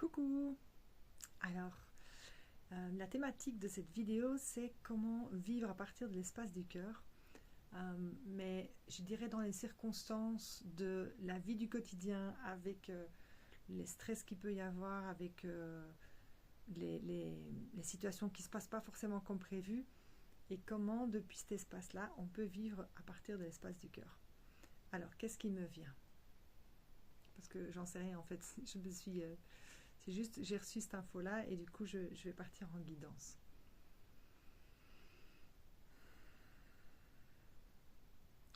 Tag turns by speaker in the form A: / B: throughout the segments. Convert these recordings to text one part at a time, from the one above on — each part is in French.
A: Coucou! Alors, la thématique de cette vidéo, c'est comment vivre à partir de l'espace du cœur. Mais je dirais dans les circonstances de la vie du quotidien, avec les stress qu'il peut y avoir, avec les situations qui ne se passent pas forcément comme prévu, et comment depuis cet espace-là, on peut vivre à partir de l'espace du cœur. Alors, qu'est-ce qui me vient? Parce que j'en sais rien en fait, je me suis... c'est juste, j'ai reçu cette info-là et du coup, je vais partir en guidance.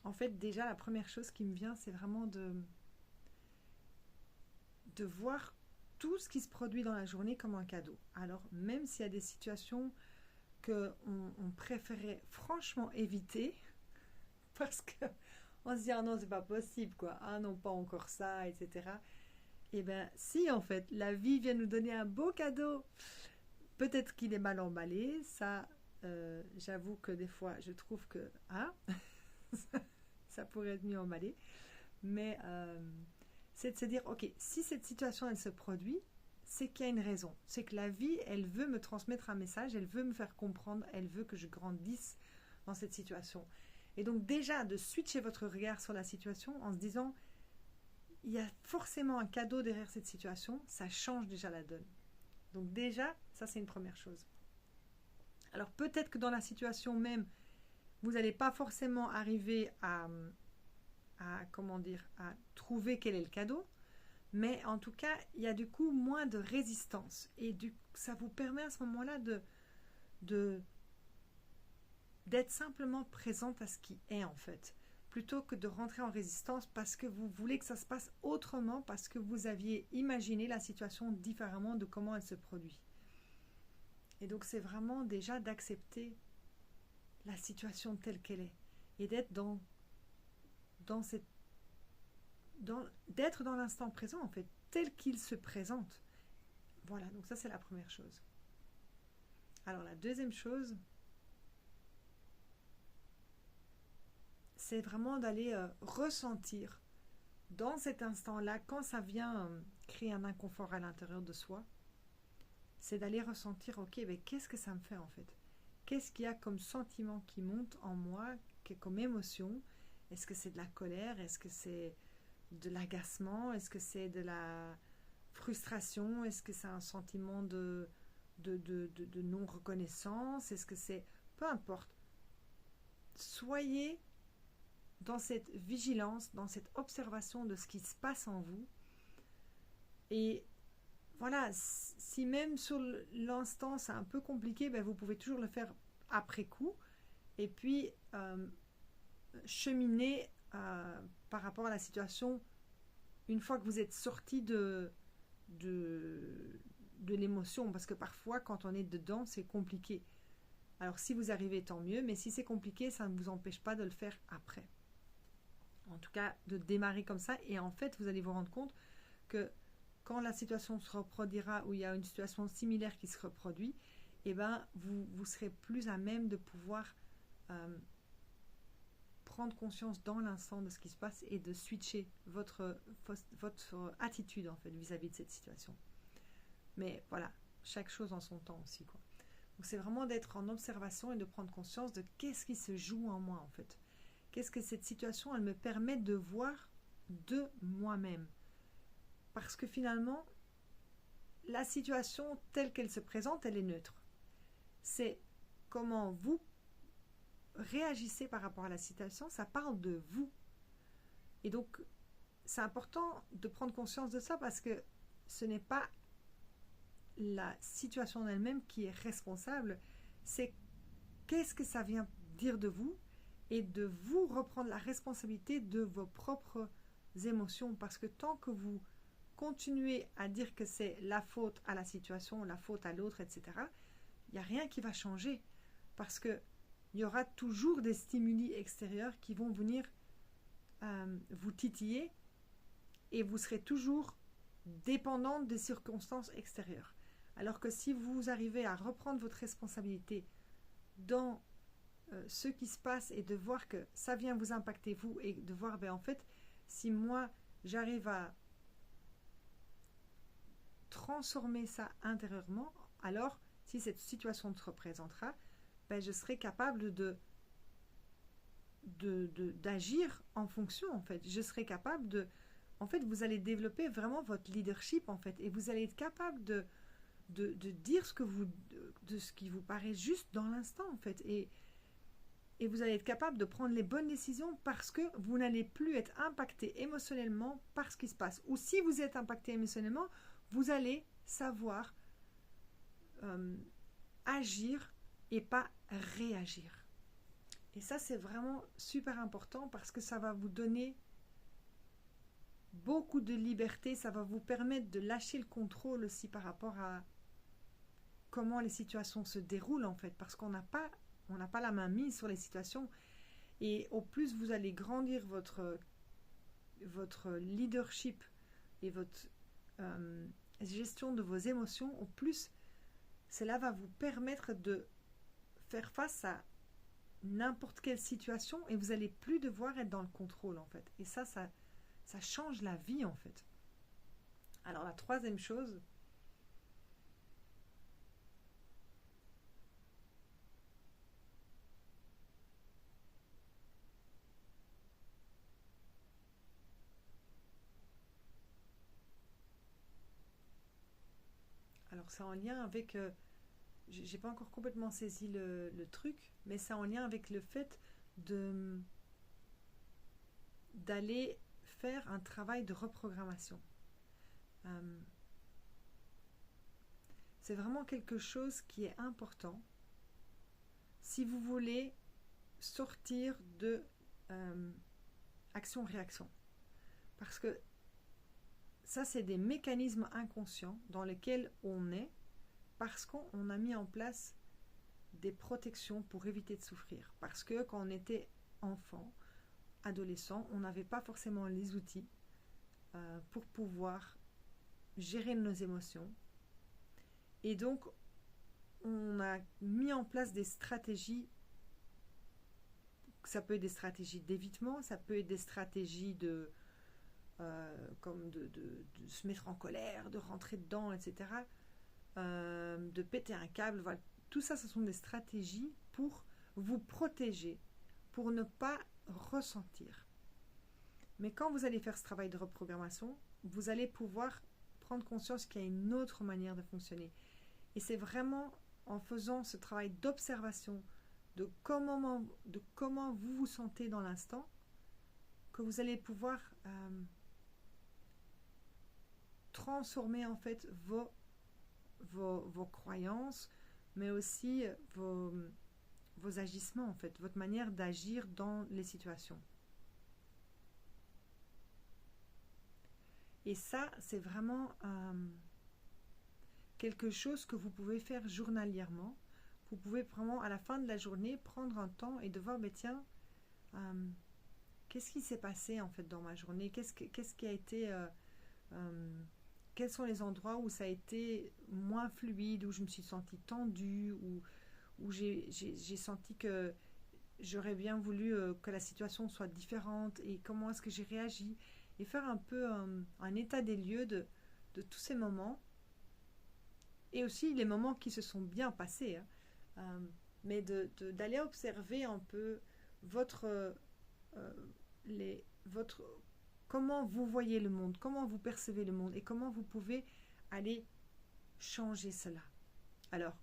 A: En fait, déjà, la première chose qui me vient, c'est vraiment de voir tout ce qui se produit dans la journée comme un cadeau. Alors, même s'il y a des situations qu'on préférait franchement éviter, parce qu'on se dit « Ah non, c'est pas possible, quoi. Ah non, pas encore ça, etc. » Eh bien, si en fait, la vie vient nous donner un beau cadeau, peut-être qu'il est mal emballé, ça, j'avoue que des fois, je trouve que ça pourrait être mieux emballé, mais c'est de se dire, ok, si cette situation, elle se produit, c'est qu'il y a une raison, c'est que la vie, elle veut me transmettre un message, elle veut me faire comprendre, elle veut que je grandisse dans cette situation. Et donc déjà, de switcher votre regard sur la situation en se disant, il y a forcément un cadeau derrière cette situation, ça change déjà la donne. Donc déjà, ça c'est une première chose. Alors peut-être que dans la situation même, vous n'allez pas forcément arriver à trouver quel est le cadeau, mais en tout cas, il y a du coup moins de résistance. Et ça vous permet à ce moment-là d'être simplement présente à ce qui est en fait, plutôt que de rentrer en résistance parce que vous voulez que ça se passe autrement, parce que vous aviez imaginé la situation différemment de comment elle se produit. Et donc c'est vraiment déjà d'accepter la situation telle qu'elle est et d'être d'être dans l'instant présent en fait, tel qu'il se présente. Voilà, donc ça c'est la première chose. Alors la deuxième chose, c'est vraiment d'aller ressentir dans cet instant-là, quand ça vient créer un inconfort à l'intérieur de soi, c'est d'aller ressentir, ok, mais qu'est-ce que ça me fait en fait? Qu'est-ce qu'il y a comme sentiment qui monte en moi, comme émotion? Est-ce que c'est de la colère? Est-ce que c'est de l'agacement? Est-ce que c'est de la frustration? Est-ce que c'est un sentiment de non-reconnaissance? Est-ce que c'est... Peu importe. Soyez dans cette vigilance, dans cette observation de ce qui se passe en vous. Et voilà, si même sur l'instant c'est un peu compliqué, ben vous pouvez toujours le faire après coup. Et puis cheminer par rapport à la situation une fois que vous êtes sorti de l'émotion. Parce que parfois, quand on est dedans, c'est compliqué. Alors si vous arrivez, tant mieux. Mais si c'est compliqué, ça ne vous empêche pas de le faire après. En tout cas, de démarrer comme ça. Et en fait, vous allez vous rendre compte que quand la situation se reproduira, ou il y a une situation similaire qui se reproduit, eh ben, vous serez plus à même de pouvoir prendre conscience dans l'instant de ce qui se passe et de switcher votre attitude en fait vis-à-vis de cette situation. Mais voilà, chaque chose en son temps aussi, quoi. Donc c'est vraiment d'être en observation et de prendre conscience de qu'est-ce qui se joue en moi en fait. Qu'est-ce que cette situation, elle me permet de voir de moi-même. Parce que finalement, la situation telle qu'elle se présente, elle est neutre. C'est comment vous réagissez par rapport à la situation, ça parle de vous. Et donc, c'est important de prendre conscience de ça parce que ce n'est pas la situation en elle-même qui est responsable, c'est qu'est-ce que ça vient dire de vous et de vous reprendre la responsabilité de vos propres émotions. Parce que tant que vous continuez à dire que c'est la faute à la situation, la faute à l'autre, etc., il n'y a rien qui va changer. Parce que il y aura toujours des stimuli extérieurs qui vont venir vous titiller et vous serez toujours dépendant des circonstances extérieures. Alors que si vous arrivez à reprendre votre responsabilité dans ce qui se passe et de voir que ça vient vous impacter vous et de voir, ben en fait, si moi j'arrive à transformer ça intérieurement, alors si cette situation se représentera, ben, je serai capable d'agir en fonction, en fait. Je serai capable de... En fait, vous allez développer vraiment votre leadership, en fait, et vous allez être capable de dire ce qui vous paraît juste dans l'instant, en fait. Et vous allez être capable de prendre les bonnes décisions parce que vous n'allez plus être impacté émotionnellement par ce qui se passe. Ou si vous êtes impacté émotionnellement, vous allez savoir agir et pas réagir. Et ça, c'est vraiment super important parce que ça va vous donner beaucoup de liberté, ça va vous permettre de lâcher le contrôle aussi par rapport à comment les situations se déroulent, en fait, parce qu'on n'a pas la main mise sur les situations. Et au plus vous allez grandir votre leadership et votre gestion de vos émotions, au plus cela va vous permettre de faire face à n'importe quelle situation et vous n'allez plus devoir être dans le contrôle, en fait. Et ça change la vie, en fait. Alors la troisième chose, alors c'est en lien avec... j'ai pas encore complètement saisi le truc, mais c'est en lien avec le fait d'aller faire un travail de reprogrammation. C'est vraiment quelque chose qui est important si vous voulez sortir de action-réaction. Parce que ça, c'est des mécanismes inconscients dans lesquels on est parce qu'on a mis en place des protections pour éviter de souffrir. Parce que quand on était enfant, adolescent, on n'avait pas forcément les outils pour pouvoir gérer nos émotions. Et donc, on a mis en place des stratégies. Ça peut être des stratégies d'évitement, ça peut être des stratégies comme de se mettre en colère, de rentrer dedans, etc. De péter un câble. Voilà. Tout ça, ce sont des stratégies pour vous protéger, pour ne pas ressentir. Mais quand vous allez faire ce travail de reprogrammation, vous allez pouvoir prendre conscience qu'il y a une autre manière de fonctionner. Et c'est vraiment en faisant ce travail d'observation de comment vous vous sentez dans l'instant que vous allez pouvoir transformer en fait vos croyances, mais aussi vos agissements, en fait, votre manière d'agir dans les situations. Et ça, c'est vraiment quelque chose que vous pouvez faire journalièrement. Vous pouvez vraiment, à la fin de la journée, prendre un temps et de voir, mais tiens, qu'est-ce qui s'est passé, en fait, dans ma journée? Qu'est-ce qui a été... quels sont les endroits où ça a été moins fluide, où je me suis sentie tendue, où j'ai senti que j'aurais bien voulu que la situation soit différente, et comment est-ce que j'ai réagi, et faire un peu un état des lieux de tous ces moments, et aussi les moments qui se sont bien passés, hein. Mais d'aller observer un peu comment vous voyez le monde, comment vous percevez le monde et comment vous pouvez aller changer cela. Alors,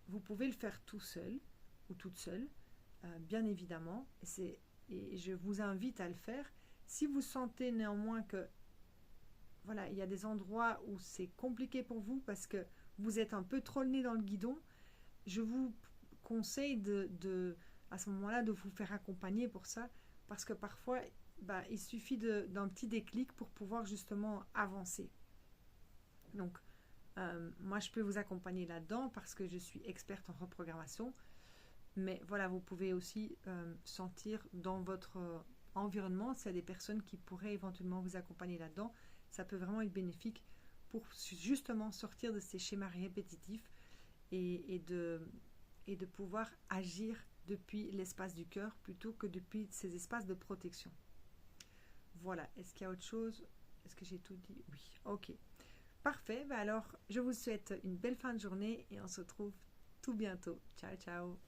A: vous pouvez le faire tout seul ou toute seule, bien évidemment, et je vous invite à le faire. Si vous sentez néanmoins que voilà, il y a des endroits où c'est compliqué pour vous parce que vous êtes un peu trop le nez dans le guidon, je vous conseille à ce moment-là de vous faire accompagner pour ça, parce que parfois il suffit d'un petit déclic pour pouvoir justement avancer. Donc moi je peux vous accompagner là-dedans parce que je suis experte en reprogrammation, mais voilà, vous pouvez aussi sentir dans votre environnement s'il y a des personnes qui pourraient éventuellement vous accompagner là-dedans. Ça peut vraiment être bénéfique pour justement sortir de ces schémas répétitifs et de pouvoir agir depuis l'espace du cœur plutôt que depuis ces espaces de protection. Voilà, est-ce qu'il y a autre chose? Est-ce que j'ai tout dit? Oui, ok. Parfait, bah alors je vous souhaite une belle fin de journée et on se retrouve tout bientôt. Ciao, ciao.